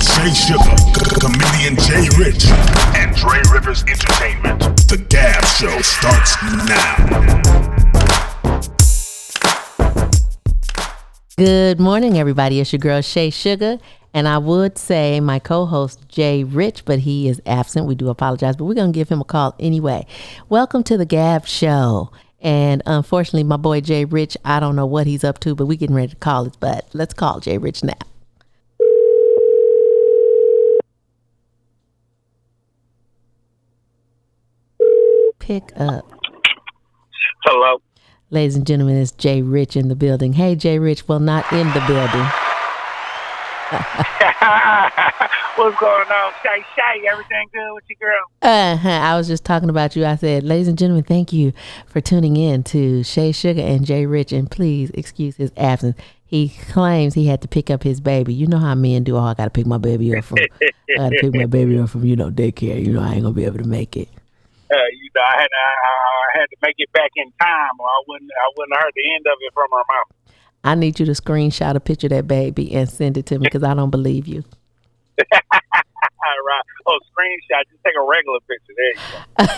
Shay Sugar, comedian Jay Rich, and Dre Rivers Entertainment. The Gab Show starts now. Good morning, everybody. It's your girl, Shay Sugar. And I would say my co-host, Jay Rich, but he is absent. We do apologize, but we're going to give him a call anyway. Welcome to the Gab Show. And unfortunately, my boy, Jay Rich, I don't know what he's up to, but we're getting ready to call his butt. Let's call Jay Rich now. Pick up. Hello. Ladies and gentlemen, it's Jay Rich in the building. Hey, Jay Rich, well, not in the building. What's going on? Shay, everything good with you, girl? I was just talking about you. I said, ladies and gentlemen, thank you for tuning in to Shay Sugar and Jay Rich, and please excuse his absence. He claims he had to pick up his baby. You know how men do. Oh, I got to pick my baby up from, daycare. I ain't gonna be able to make it. I had to make it back in time, or I wouldn't have heard the end of it from her mouth. I need you to screenshot a picture of that baby and send it to me because I don't believe you. Right. Oh, screenshot. Just take a regular picture. There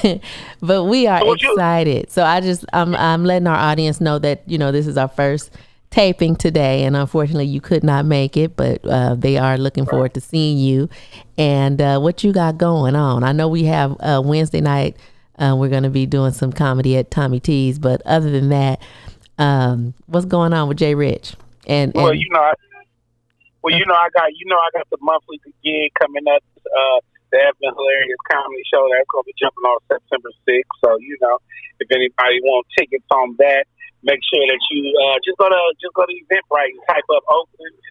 you go. But we are excited. So I'm letting our audience know that, this is our first taping today, and unfortunately you could not make it, but they are looking forward to seeing you and what you got going on. I know we have Wednesday night. We're going to be doing some comedy at Tommy T's, but other than that, what's going on with Jay Rich? I got the monthly gig coming up, the Evan Hilarious Comedy Show that's going to be jumping on September 6th. So if anybody wants tickets on that, make sure that you just go to Eventbrite and type up Oakland in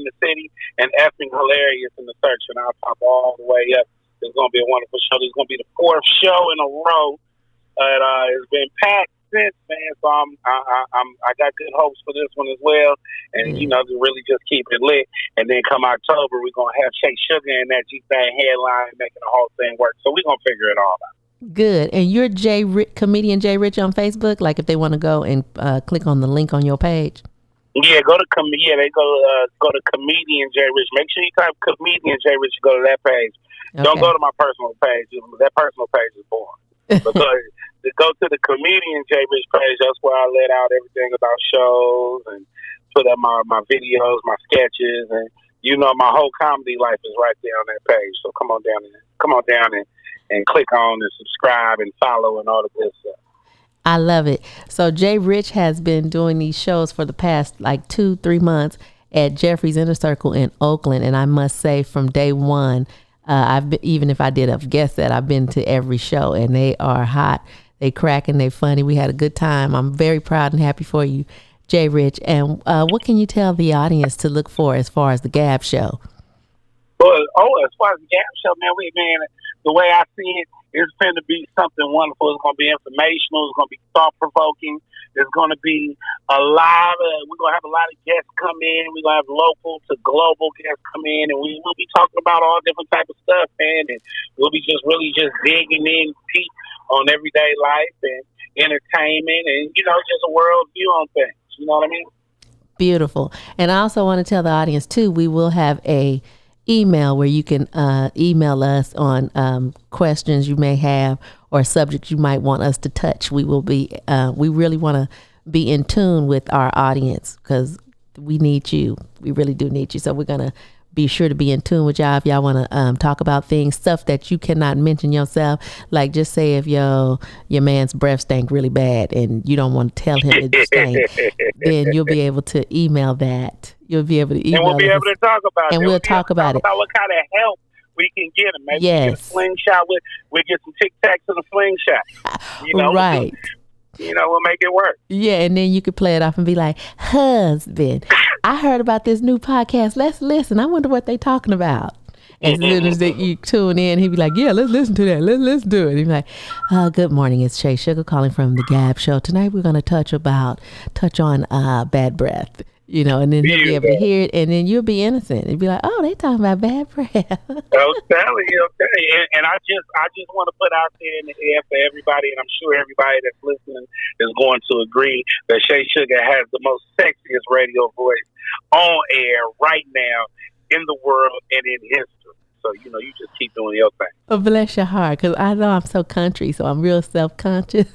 the city and Effing Hilarious in the search, and I'll pop all the way up. It's going to be a wonderful show. This is going to be the fourth show in a row. It's been packed since, man. So I got good hopes for this one as well. And, to really just keep it lit. And then come October, we're going to have Shay Sugar in that G-Thing headline making the whole thing work. So we're going to figure it all out. Good. And you're comedian Jay Rich on Facebook? Like if they want to go and click on the link on your page? Yeah, go to comedian Jay Rich. Make sure you type comedian Jay Rich. Go to that page. Okay. Don't go to my personal page. That personal page is boring. But go to the comedian Jay Rich page. That's where I let out everything about shows and put up my videos, my sketches, and my whole comedy life is right there on that page. So come on down and click on and subscribe and follow and all the good stuff. I love it. So Jay Rich has been doing these shows for the past 2-3 months at Jeffrey's Inner Circle in Oakland, and I must say from day one, even if I did have guessed that, I've been to every show, and they are hot. They cracking, they funny. We had a good time. I'm very proud and happy for you, Jay Rich. And what can you tell the audience to look for as far as the Gab Show? As far as the Gab Show, man, the way I see it, it's going to be something wonderful. It's going to be informational. It's going to be thought-provoking. There's going to be we're going to have a lot of guests come in. We're going to have local to global guests come in, and we will be talking about all different types of stuff, man. And we'll be just digging in deep on everyday life and entertainment and, just a world view on things. You know what I mean? Beautiful. And I also want to tell the audience, too, we will have a email where you can email us on questions you may have or subjects you might want us to touch. We will be we really want to be in tune with our audience because we need you. We really do need you. So we're going to be sure to be in tune with y'all if y'all want to talk about stuff that you cannot mention yourself. Like just say if your man's breath stank really bad and you don't want to tell him it stank, then you'll be able to email that. You'll be able to email and we'll be able to talk about it. And we'll talk about it. About what kind of help we can get him. Maybe yes. We get a slingshot. We'll get some Tic Tacs and a slingshot. Right. We'll make it work. Yeah, and then you could play it off and be like, husband, I heard about this new podcast. Let's listen. I wonder what they talking about. As soon as you tune in, he'd be like, yeah, let's listen to that. Let's listen to it. He'd be like, good morning. It's Shay Sugar calling from the Gab Show. Tonight we're going to touch on bad breath. And then he'll be able to hear it, and then you'll be innocent. You'll be like, oh, they talking about bad breath. I'm telling you, okay. And I just want to put out there in the air for everybody, and I'm sure everybody that's listening is going to agree that Shay Sugar has the most sexiest radio voice on air right now in the world and in history. So, you know, you just keep doing your thing. Oh, bless your heart, because I know I'm so country, so I'm real self-conscious.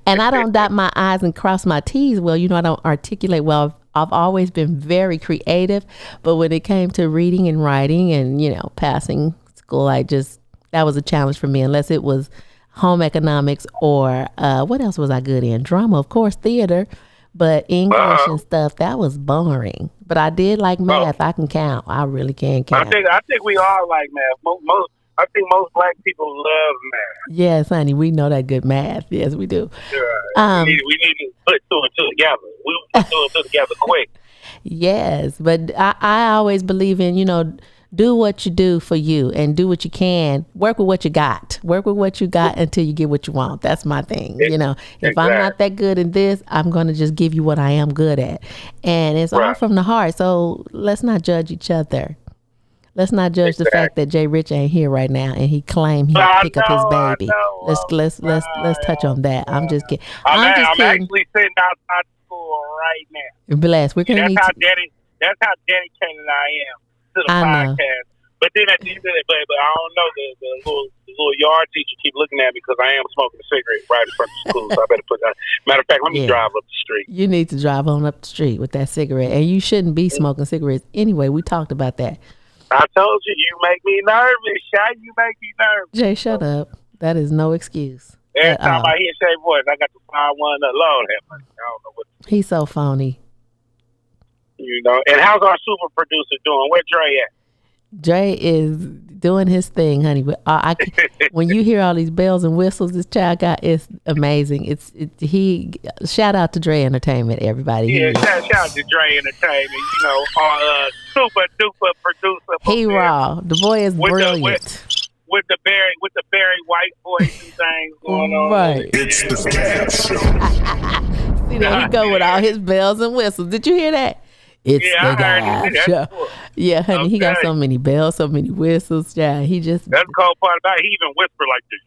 And I don't dot my I's and cross my T's well. You know, I don't articulate well. I've always been very creative, but when it came to reading and writing and, you know, passing school, that was a challenge for me, unless it was home economics or what else was I good in? Drama, of course, theater, but English and stuff, that was boring. But I did like math. I can count. I really can count. I think we all like math. I think most black people love math. Yes, honey, we know that good math. Yes, we do. Yeah, we need to put two and two together. We put two and two together quick. Yes, but I always believe in, you know, do what you do for you and do what you can. Work with what you got. Work with what you got until you get what you want. That's my thing. You know, if I'm not that good in this, I'm going to just give you what I am good at. And it's all from the heart. So let's not judge each other. Let's not judge the fact that Jay Rich ain't here right now and he claimed he'll pick up his baby. Let's touch on that. I'm just kidding. I'm actually sitting outside school right now. Bless. We're gonna that's how dedicated I am to the podcast. But then at the end of it, but I don't know, the little yard teacher keep looking at me because I am smoking a cigarette right in front of school. So I better put that. Matter of fact, let me drive up the street. You need to drive on up the street with that cigarette, and you shouldn't be smoking cigarettes anyway. We talked about that. I told you, you make me nervous, Shy. You make me nervous. Jay, shut up. That is no excuse. Every time I hear Shay's voice, I got to find one that Lord have mercy. I don't know what. He's so phony. You know, and how's our super producer doing? Where Dre at? Dre is doing his thing, honey. But when you hear all these bells and whistles this child got, it's amazing. He shout out to Dre Entertainment, everybody. Yeah, shout out to Dre Entertainment. You know, our super duper producer. He raw. The boy is brilliant. With the Barry White voice and things going on. Right. It's the Gab Show. See, there he go with all his bells and whistles. Did you hear that? It's the Gab Show. Yeah, honey, he got so many bells, so many whistles. Yeah, he just. That's the cool part about it. He even whispered like this.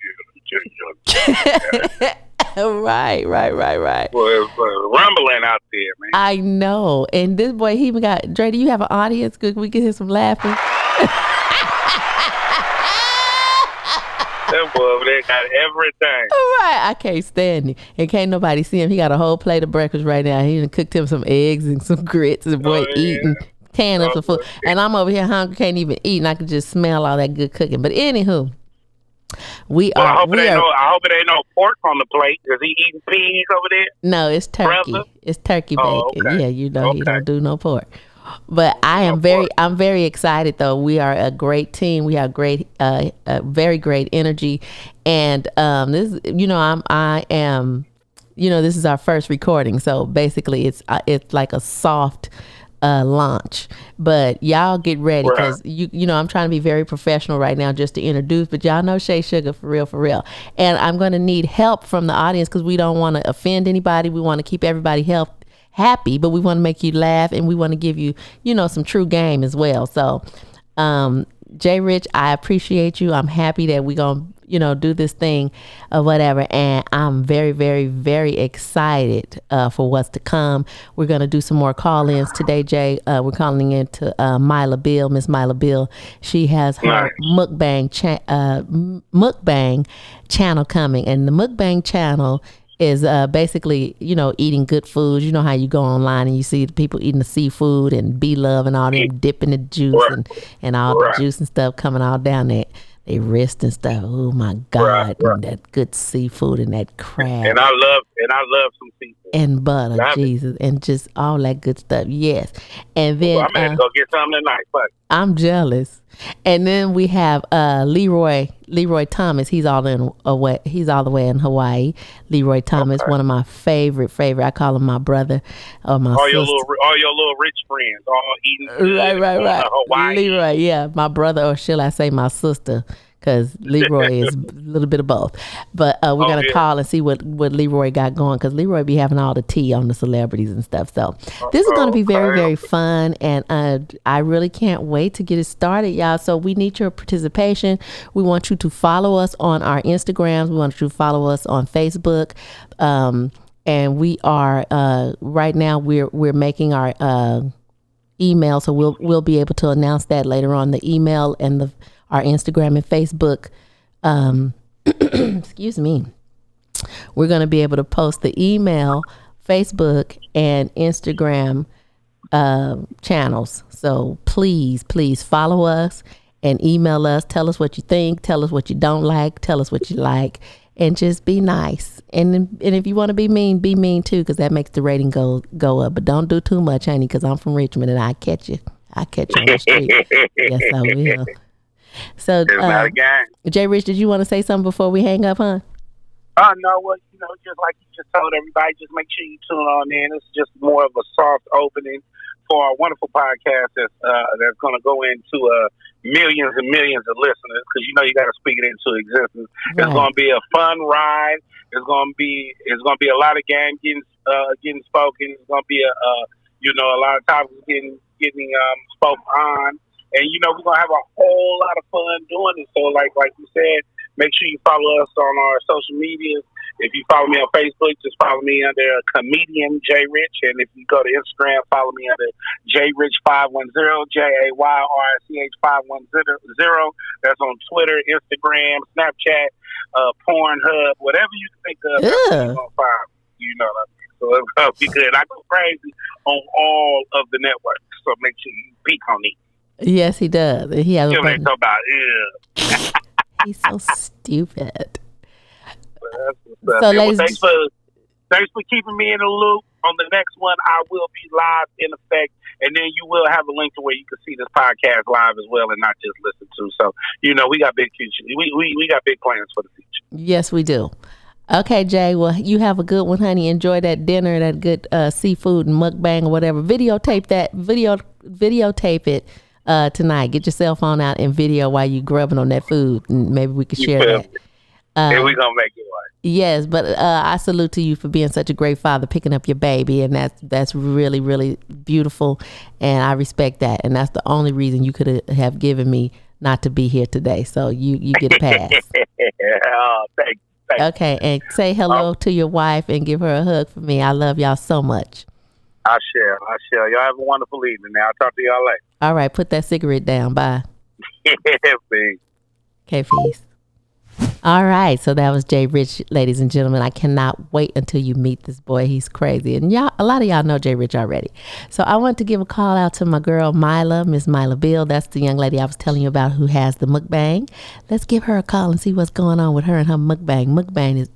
Right. Well, it's rumbling out there, man. I know. And this boy, he even got. Dre, do you have an audience? Could we get him some laughing? That boy over there got everything. Right. I can't stand it. And can't nobody see him. He got a whole plate of breakfast right now. He done cooked him some eggs and some grits. The boy eating, tearing up some food. And I'm over here hungry, can't even eat. And I can just smell all that good cooking. But anywho, I hope it ain't no pork on the plate. Is he eating peas over there? No, it's turkey. Brother? It's turkey bacon. Okay. Yeah, you know he don't do no pork. But I'm very excited though. We are a great team. We have great, very great energy, and this, you know, this is our first recording, so basically it's like a soft launch. But y'all get ready because you know I'm trying to be very professional right now just to introduce. But y'all know Shay Sugar for real, and I'm going to need help from the audience because we don't want to offend anybody. We want to keep everybody happy, but we want to make you laugh and we want to give you, you know, some true game as well. So, Jay Rich, I appreciate you. I'm happy that we're going to, you know, do this thing or whatever. And I'm very, very, very excited for what's to come. We're going to do some more call-ins today, Jay. We're calling in to Myla Beal, Miss Myla Beal. She has her mukbang channel coming. And the mukbang channel is basically, you know, eating good food. You know how you go online and you see the people eating the seafood and B-Love and all them dipping the juice and all the juice and stuff coming all down they wrist and stuff. Oh my God, and that good seafood and that crab. And I love some seafood. And butter, Jesus, and just all that good stuff. Yes. And then I'm gonna go get something tonight, but I'm jealous. And then we have Leroy Thomas. He's all the way in Hawaii. Leroy Thomas, one of my favorite. I call him my brother or my sister. All your little rich friends, all eating. Right. Hawaii. Leroy, yeah, my brother, or shall I say my sister? Because Leroy is a little bit of both. But we're going to call and see what Leroy got going, because Leroy be having all the tea on the celebrities and stuff. So this is going to be very, very fun. And I really can't wait to get it started, y'all. So we need your participation. We want you to follow us on our Instagrams. We want you to follow us on Facebook. And we are, right now, we're making our email, so we'll be able to announce that later on. The email and our Instagram and Facebook. Excuse me. We're going to be able to post the email, Facebook, and Instagram channels. So please follow us and email us. Tell us what you think. Tell us what you don't like. Tell us what you like. And just be nice. And if you want to be mean too, because that makes the rating go up. But don't do too much, honey, because I'm from Richmond and I catch you. I catch you on the street. Yes, I will. So, it's not a game. Jay Rich, did you want to say something before we hang up, huh? No, well, just like you just told everybody, just make sure you tune on in. It's just more of a soft opening for our wonderful podcast that's going to go into millions and millions of listeners, because you got to speak it into existence. Right. It's going to be a fun ride. It's going to be a lot of game getting spoken. It's going to be a lot of topics getting spoken on, and we're going to have a whole lot of fun doing it. So like you said, make sure you follow us on our social media. If you follow me on Facebook, just follow me under Comedian J Rich. And if you go to Instagram, follow me under JRich510, JAYRICH 510. That's on Twitter, Instagram, Snapchat, Pornhub, whatever you think of, you're going to find me. You know what I mean? So it's going to be good. I go crazy on all of the networks. So make sure you peek on me. Yes, he does. He has a button. He's so stupid. So, ladies, thanks for keeping me in the loop. On the next one, I will be live in effect, and then you will have a link to where you can see this podcast live as well, and not just listen to. So, we got big future. We got big plans for the future. Yes, we do. Okay, Jay. Well, you have a good one, honey. Enjoy that dinner, that good seafood and mukbang or whatever. Videotape it tonight. Get your cell phone out and video while you grubbing on that food, and maybe we can share that. And we're going to make it right. Yes, but I salute to you for being such a great father, picking up your baby, and that's really, really beautiful, and I respect that, and that's the only reason you could have given me not to be here today, so you get a pass. Thanks. Okay, and say hello to your wife and give her a hug for me. I love y'all so much. I shall. Y'all have a wonderful evening now. I'll talk to y'all later. All right, put that cigarette down. Bye. Peace. Okay, peace. All right, so that was Jay Rich, ladies and gentlemen. I cannot wait until you meet this boy. He's crazy, and a lot of y'all know Jay Rich already. So I want to give a call out to my girl Miss Myla Beal. That's the young lady I was telling you about who has the mukbang. Let's give her a call and see what's going on with her and her mukbang. Mukbang is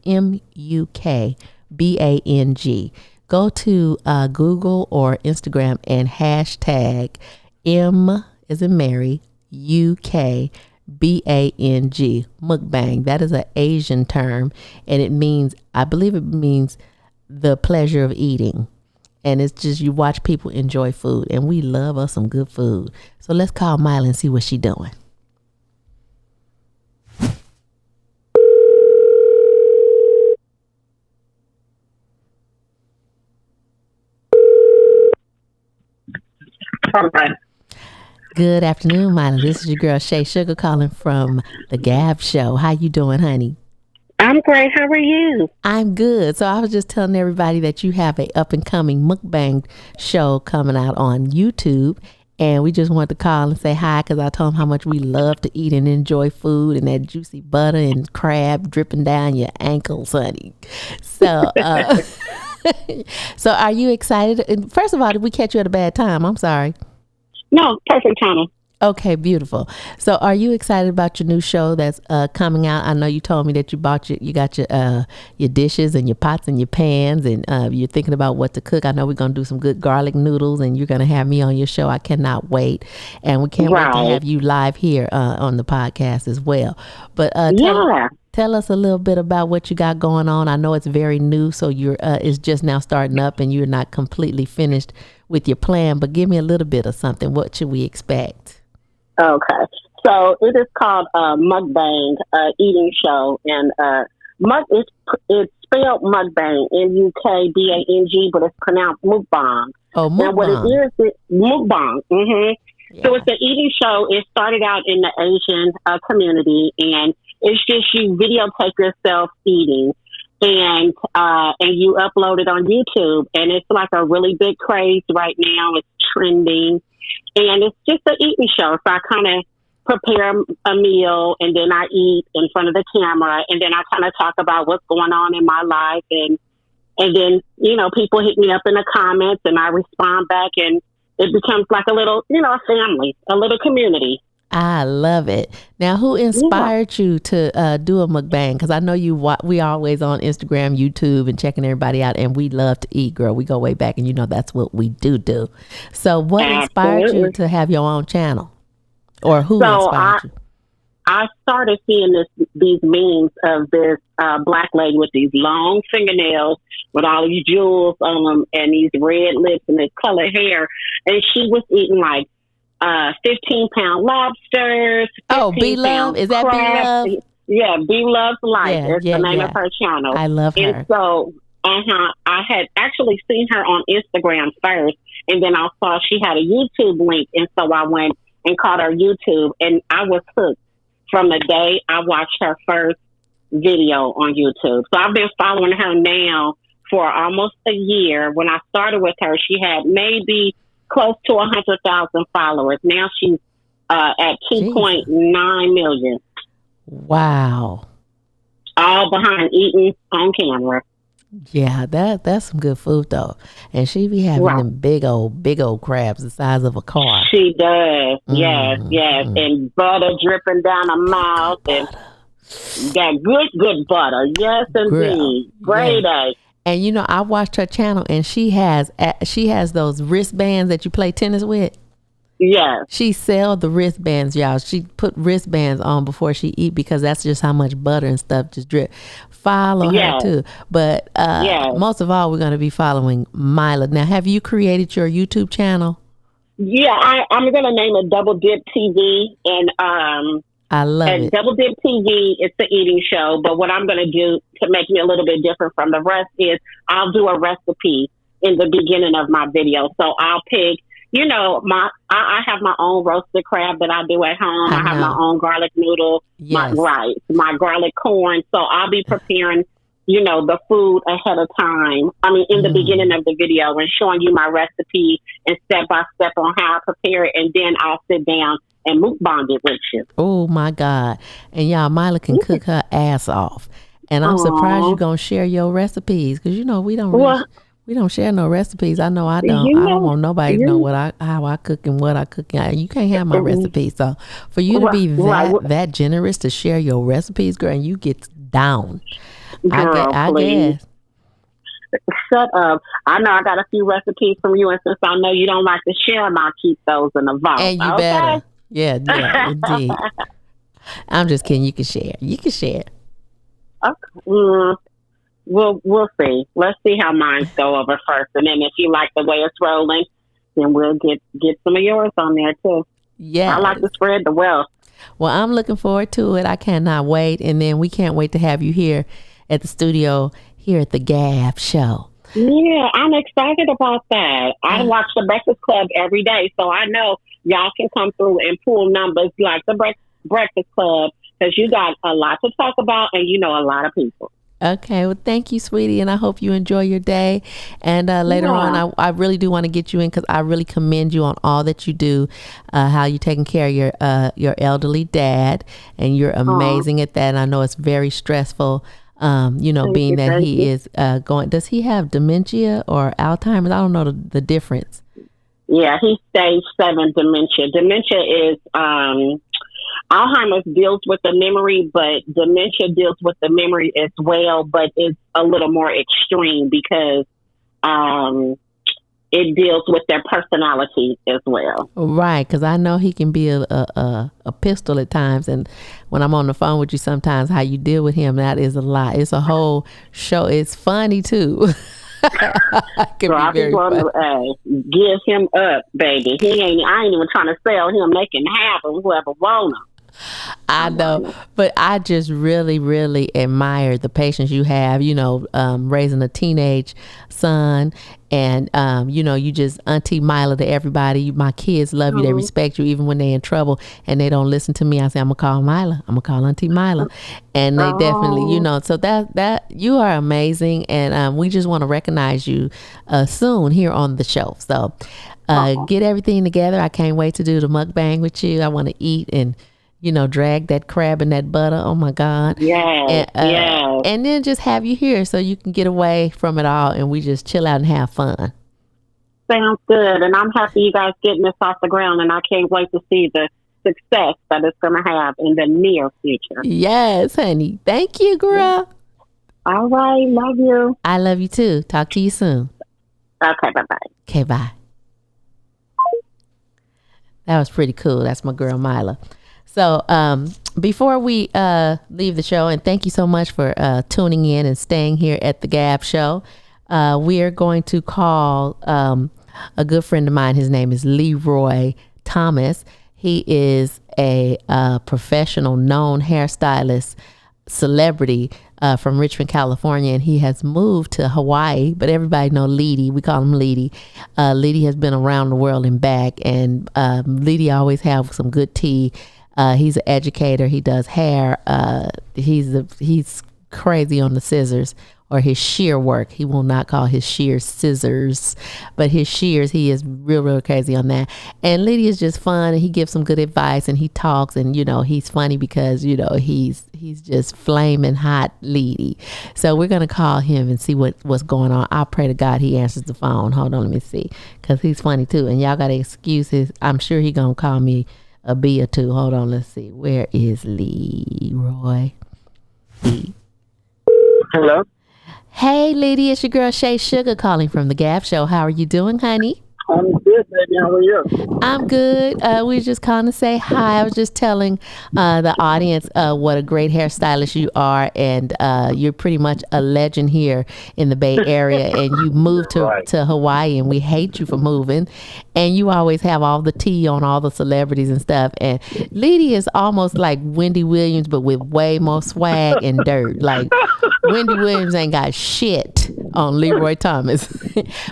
MUKBANG. Go to Google or Instagram and hashtag M as in Mary, UK. BANG, mukbang. That is an Asian term, and I believe it means the pleasure of eating. And it's just you watch people enjoy food, and we love us some good food. So let's call Myla and see what she's doing. Okay. Good afternoon, Myla. This is your girl Shay Sugar calling from the Gab Show. How you doing, honey? I'm great. How are you? I'm good. So I was just telling everybody that you have a up and coming mukbang show coming out on YouTube, and we just wanted to call and say hi because I told them how much we love to eat and enjoy food and that juicy butter and crab dripping down your ankles, honey. So, so are you excited? First of all, did we catch you at a bad time? I'm sorry. No, perfect timing. Okay, beautiful. So are you excited about your new show that's coming out? I know you told me that you got your dishes and your pots and your pans, and you're thinking about what to cook. I know we're going to do some good garlic noodles, and you're going to have me on your show. I cannot wait. And we can't wait to have you live here on the podcast as well. But tell us a little bit about what you got going on. I know it's very new, so it's just now starting up, and you're not completely finished with your plan, but give me a little bit of something. What should we expect? Okay. So it is called Mukbang, eating show. And it's spelled Mukbang, MUKBANG, but it's pronounced Mukbang. Oh, Mukbang. And what it is, Mukbang. Mm-hmm. Yeah. So it's an eating show. It started out in the Asian community, and it's just you videotape yourself eating. And you upload it on YouTube, and it's like a really big craze right now. trending. And it's just an eating show. So I kind of prepare a meal, and then I eat in front of the camera, and then I kind of talk about what's going on in my life. And then, people hit me up in the comments, and I respond back, and it becomes like a little, a family, a little community. I love it. Now, who inspired you to do a mukbang? Because I know we always on Instagram, YouTube, and checking everybody out, and we love to eat, girl. We go way back, and that's what we do. So what inspired you to have your own channel? Or who inspired you? I started seeing these memes of this black lady with these long fingernails with all these jewels on them and these red lips and this colored hair. And she was eating like 15-pound lobsters. Oh, B Love? Is that B Love? Yeah, B Love's Life is the name of her channel. I love her. And so I had actually seen her on Instagram first, and then I saw she had a YouTube link, and so I went and caught her YouTube, and I was hooked from the day I watched her first video on YouTube. So I've been following her now for almost a year. When I started with her, she had maybe close to 100,000 followers. Now she's at 2.9 million. Wow. All behind eating on camera. Yeah, that's some good food though. And she be having them big old crabs the size of a car. She does. Yes. And butter dripping down her mouth. And that good butter. Yes, indeed. Great day. And I watched her channel, and she has those wristbands that you play tennis with. Yes. She sell the wristbands, y'all. She put wristbands on before she eat because that's just how much butter and stuff just drip. Follow her too. But most of all, we're going to be following Myla. Now, have you created your YouTube channel? Yeah, I'm going to name it Dipp Tv. And I love it. Dipp TV, it's an eating show. But what I'm going to do to make me a little bit different from the rest is I'll do a recipe in the beginning of my video. So I'll pick, I have my own roasted crab that I do at home. I have my own garlic noodle, my garlic corn. So I'll be preparing, the food ahead of time. I mean, in the beginning of the video, and showing you my recipe and step by step on how I prepare it. And then I'll sit down and mukbang it with you. Oh my God. And y'all, Myla can cook her ass off. And I'm surprised you're going to share your recipes, because we don't share no recipes. I know I don't. I don't want nobody to know how I cook and what I cook. You can't have my recipes. So for you to be that generous to share your recipes, girl, and you get down. Girl, I guess. Shut up. I know I got a few recipes from you, and since I know you don't like to share them, I'll keep those in the vault. And you better. Yeah, indeed. I'm just kidding. You can share. Okay. We'll see. Let's see how mine go over first, and then if you like the way it's rolling, then we'll get some of yours on there too. Yeah, I like to spread the wealth. Well, I'm looking forward to it. I cannot wait, and then we can't wait to have you here at the studio here at the Gab Show. Yeah, I'm excited about that. I watch the Breakfast Club every day, so I know y'all can come through and pull numbers like the Breakfast Club, because you got a lot to talk about, and a lot of people. Okay, well, thank you, sweetie, and I hope you enjoy your day. And later on, I really do want to get you in, because I really commend you on all that you do, how you're taking care of your elderly dad, and you're amazing at that. And I know it's very stressful, being that he is going. Does he have dementia or Alzheimer's? I don't know the difference. Yeah, he's stage 7 dementia. Dementia is Alzheimer's deals with the memory, but dementia deals with the memory as well, but it's a little more extreme because it deals with their personality as well. Right, because I know he can be a pistol at times, and when I'm on the phone with you sometimes, how you deal with him, that is a lot. It's a whole show. It's funny too. So I just want to give him up, baby. I ain't even trying to sell him. They can have him, whoever want him. I know, but I just really, really admire the patience you have, raising a teenage son. And, you just Auntie Myla to everybody. My kids love you. They respect you even when they're in trouble and they don't listen to me. I say, I'm going to call Myla. I'm going to call Auntie Myla. And they definitely, so that you are amazing. And we just want to recognize you soon here on the show. So get everything together. I can't wait to do the mukbang with you. I want to eat and, drag that crab in that butter. Oh my God. Yeah. And then just have you here so you can get away from it all and we just chill out and have fun. Sounds good. And I'm happy you guys getting this off the ground, and I can't wait to see the success that it's going to have in the near future. Yes, honey. Thank you, girl. All right. Love you. I love you too. Talk to you soon. Okay. Bye-bye. Okay, bye. That was pretty cool. That's my girl, Myla. So before we leave the show, and thank you so much for tuning in and staying here at the Gab Show, we are going to call a good friend of mine. His name is Leroy Thomas. He is a professional, known hairstylist, celebrity from Richmond, California, and he has moved to Hawaii, but everybody know Leedie. We call him Leedie. Leedie has been around the world and back, and Leedie always have some good tea. He's an educator. He does hair. He's crazy on the scissors or his shear work. He will not call his shears scissors, but his shears, he is real crazy on that. And Leedie is just fun, and he gives some good advice, and he talks, and he's funny because he's just flaming hot Leedie. So we're gonna call him and see what's going on. I'll pray to God he answers the phone. Hold on, let me see, because he's funny too, and y'all gotta excuse his. I'm sure he gonna call me a B or two. Hold on, let's see. Where is Leroy? Hello? Hey, Leedie, it's your girl Shay Sugar calling from the Gab Show. How are you doing, honey? I'm good, baby. How are you? I'm good. We were just calling to say hi. I was just telling the audience what a great hairstylist you are, and you're pretty much a legend here in the Bay Area, and you moved to Hawaii, and we hate you for moving, and you always have all the tea on all the celebrities and stuff, and Leedie is almost like Wendy Williams, but with way more swag and dirt. Like, Wendy Williams ain't got shit on Leroy Thomas.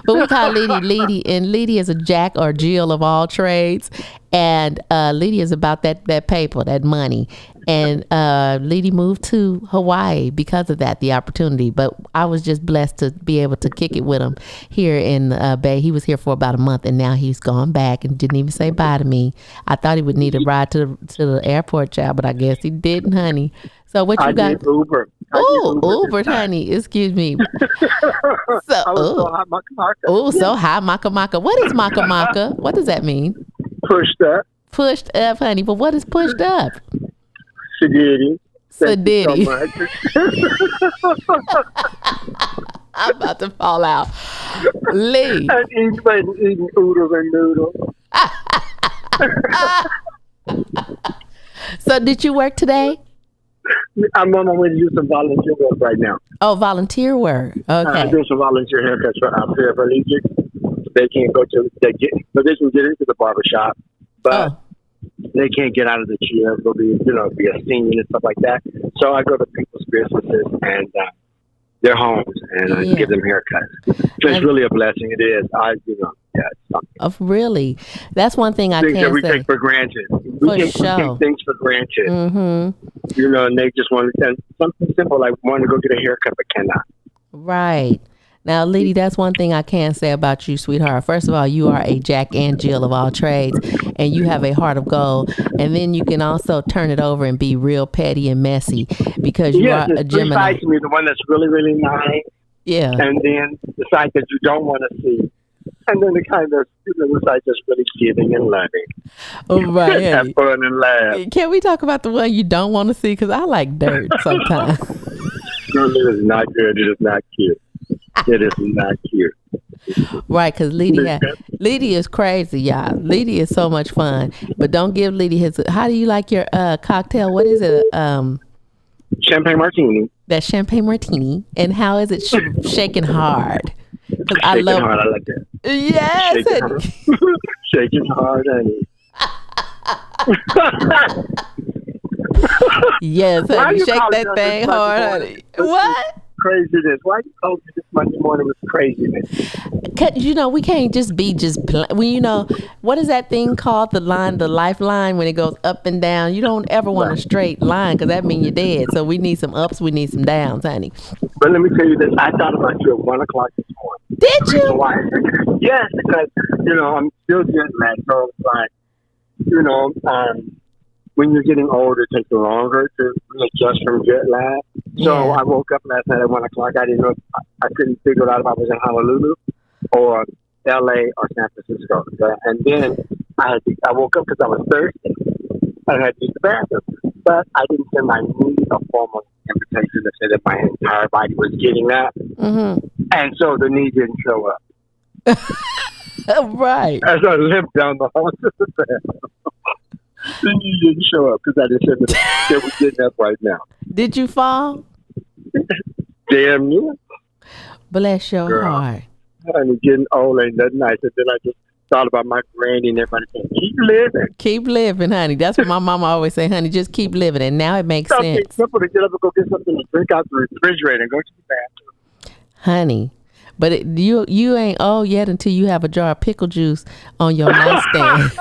But we call Leedie, and Leedie is a jack or Jill of all trades. And Leedie is about that paper, that money. And Leedie moved to Hawaii because of that, the opportunity. But I was just blessed to be able to kick it with him here in Bay. He was here for about a month, and now he's gone back and didn't even say bye to me. I thought he would need a ride to the airport, child, but I guess he didn't, honey. So what you got? I did Uber. Uber, honey. Excuse me. So high, maka maka. What is maka maka? What does that mean? Pushed up. Pushed up, honey. But what is pushed up? Sadiddy. Sadiddy. I'm about to fall out. Lee. And eating oodles and noodles. So did you work today? I'm on my way to do some volunteer work right now. Oh, volunteer work. Okay. I do some volunteer haircuts for paraplegics. They can't go to, they can get into the barbershop, but they can't get out of the chair. They'll be a senior and stuff like that. So I go to people's businesses and their homes and I give them haircuts. So it's really a blessing. It is. It's something. Really? That's one thing I can't say. Things that we take for granted. We take things for granted. Mm-hmm. And they just want to, something simple like wanting to go get a haircut but cannot. Right. Now, Leedie, that's one thing I can say about you, sweetheart. First of all, you are a Jack and Jill of all trades, and you have a heart of gold. And then you can also turn it over and be real petty and messy because you are a Gemini. Three sides to me, the one that's really, really nice. Yeah. And then the side that you don't want to see. And then the kind of the side that's really giving and loving. Oh, right. Have fun and laugh. Can we talk about the one you don't want to see? Because I like dirt sometimes. No, it is not good. It is not cute. It is not cute. Right, because Leedie is crazy, y'all. Leedie is so much fun. But don't give Leedie his... How do you like your cocktail? What is it? Champagne martini. That champagne martini. And how is it shaking hard? Because I love hard. I like that. Yes. Shaking hard, honey. Yes, Why honey. you Shake calling that us thing this hard, Monday honey. morning? What? Craziness. Why you calling me this Monday morning with craziness? You know, we can't just be when you know what is that thing called, the lifeline, when it goes up and down. You don't ever want a straight line because that means you're dead. So we need some ups, we need some downs, honey. But let me tell you this. I thought about you at 1 o'clock this morning. Did you? Why? Yes, because, I'm still jet lagged. So it's like, when you're getting older, it takes longer to readjust from jet lag. So I woke up last night at 1 o'clock. I didn't know. I couldn't figure out if I was in Honolulu or L.A. or San Francisco. And then I woke up because I was thirsty. I had to use the bathroom. But I didn't send my knee a formal invitation that said that my entire body was getting up. Mm-hmm. And so the knee didn't show up. Right. As I limped down the hall to the bathroom. The knee didn't show up because I just said that we're getting up right now. Did you fall? Damn near. Bless your heart. And getting old ain't that nice. And then I just thought about my granny and everybody saying, keep living. Keep living, honey. That's what my mama always say, honey, just keep living. And now it makes sense. It's simple to get up and go get something to drink out the refrigerator and go to the bathroom. Honey. But you ain't old yet until you have a jar of pickle juice on your nightstand.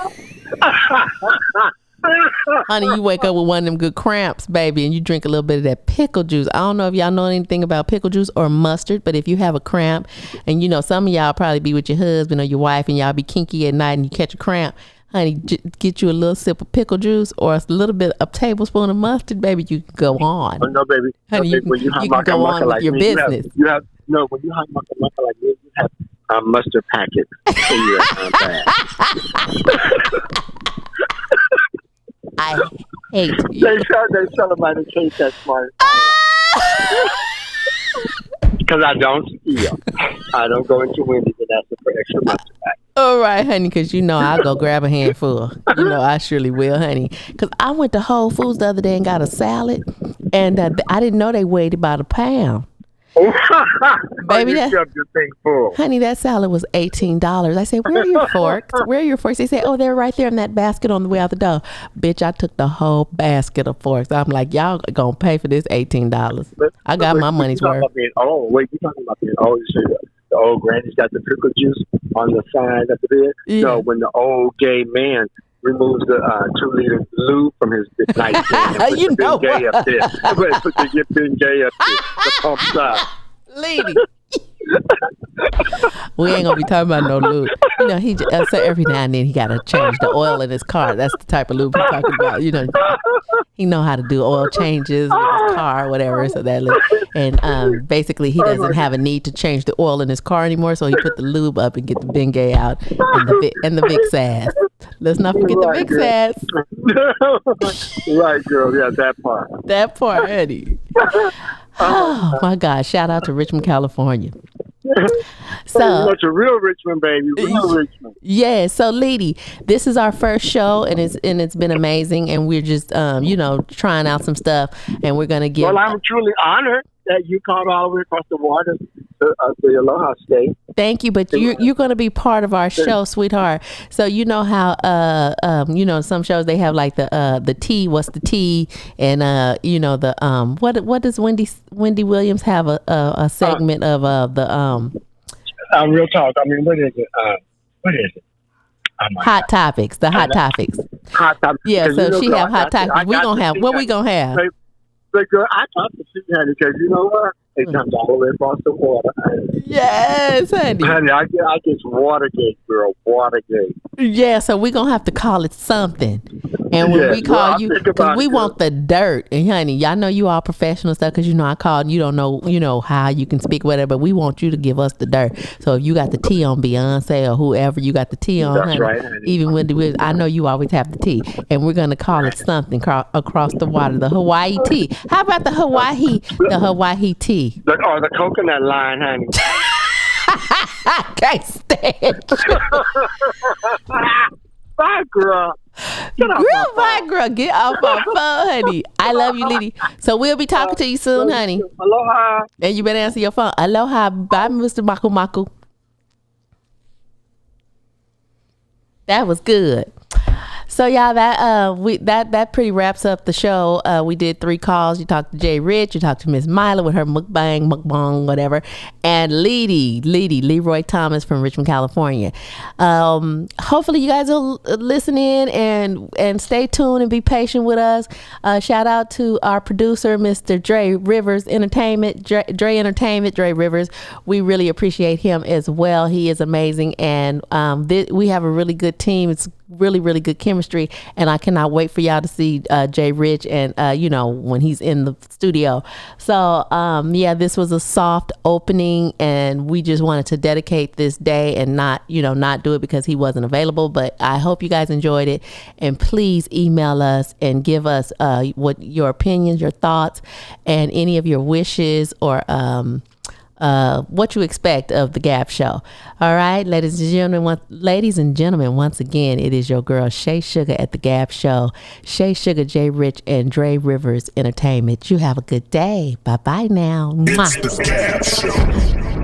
Honey, you wake up with one of them good cramps, baby, and you drink a little bit of that pickle juice. I don't know if y'all know anything about pickle juice or mustard, but if you have a cramp, and some of y'all probably be with your husband or your wife, and y'all be kinky at night and you catch a cramp, honey, get you a little sip of pickle juice or a little bit, a tablespoon of mustard, baby, you can go on. Oh, no, baby. Honey, no, baby. you can go on with your business. When you have mucka like this, you have a mustard packet in your bag. I hate you. They celebrate the case that smart. Because I don't steal. I don't go into Wendy's and ask for extra mustard packet. All right, honey, because I'll go grab a handful. I surely will, honey. Because I went to Whole Foods the other day and got a salad, and I didn't know they weighed about a pound. Baby, honey, that salad was $18. I said, where are your forks? Where are your forks? They say, oh, they're right there in that basket on the way out the door. Bitch, I took the whole basket of forks. I'm like, y'all gonna pay for this $18. I got my money's worth. You're talking about being old. You say the old granny's got the pickle juice on the side of the bed. Yeah. No, when the old gay man removes the 2-liter lube from his nightstand and puts the Bengay up there. Put the Bengay up there. The pump side. Leedie. We ain't gonna be talking about no lube. He just, so every now and then he gotta change the oil in his car. That's the type of lube he's talking about. He know how to do oil changes with his car, whatever. So that lube. And basically he doesn't have a need to change the oil in his car anymore. So he put the lube up and get the Bengay out and the Vicks ass. Let's not forget the Vicks ass. Right, girl. Yeah, that part. That part, Eddie. Oh my God! Shout out to Richmond, California. So that's a real Richmond, baby. Real Richmond. Yeah. So, Leedie, this is our first show, and it's been amazing, and we're just trying out some stuff, and we're gonna give. Well, I'm truly honored that you called all the way across the water to the Aloha State. Thank you, but you're going to be part of our show, sweetheart. So you know how some shows they have like the tea, what's the tea, and what does Wendy Williams have a segment of the real talk. I mean, what is it? Hot topics, the hot topics. Hot topics. Yeah, so she have hot topics. We gonna have what we gonna have. But girl, I talk to you, honey, because you know what? It comes all the way across the water. Yes, honey. Honey, I get Watergate, girl. Watergate. Yeah, so we're going to have to call it something. And when we call you, because we want the dirt. And honey, y'all know you all professional stuff because I called and you don't know, how you can speak whatever, but we want you to give us the dirt. So if you got the tea on Beyonce or whoever you got the tea on, that's honey, right, honey. Even when I know you always have the tea. And we're going to call it something across the water, the Hawaii tea. How about the Hawaii tea? Or the coconut line, honey. I can't stand you. Bye, girl. Bye, girl. Get off my phone, honey. I love you, Leedie. So we'll be talking to you soon, honey. Aloha. And you better answer your phone. Aloha. Bye, Mr. Maku Maku. That was good. So y'all, that pretty wraps up the show. We did 3 calls. You talked to Jay Rich, you talked to Miss Myla with her mukbang, whatever, and Leroy Thomas from Richmond, California. Hopefully you guys will listen in and stay tuned and be patient with us. Shout out to our producer, Mr. Dre Rivers Entertainment, Dre Rivers. We really appreciate him as well. He is amazing, and we have a really good team. It's really, really good chemistry, and I cannot wait for y'all to see Jay Rich and when he's in the studio. So this was a soft opening, and we just wanted to dedicate this day and not do it because he wasn't available. But I hope you guys enjoyed it, and please email us and give us what your opinions, your thoughts, and any of your wishes or what you expect of the Gap Show. All right, ladies and gentlemen, once again, it is your girl Shay Sugar at the Gap Show. Shay Sugar, Jay Rich, and Dre Rivers Entertainment. You have a good day. Bye bye now. It's the Gap Show.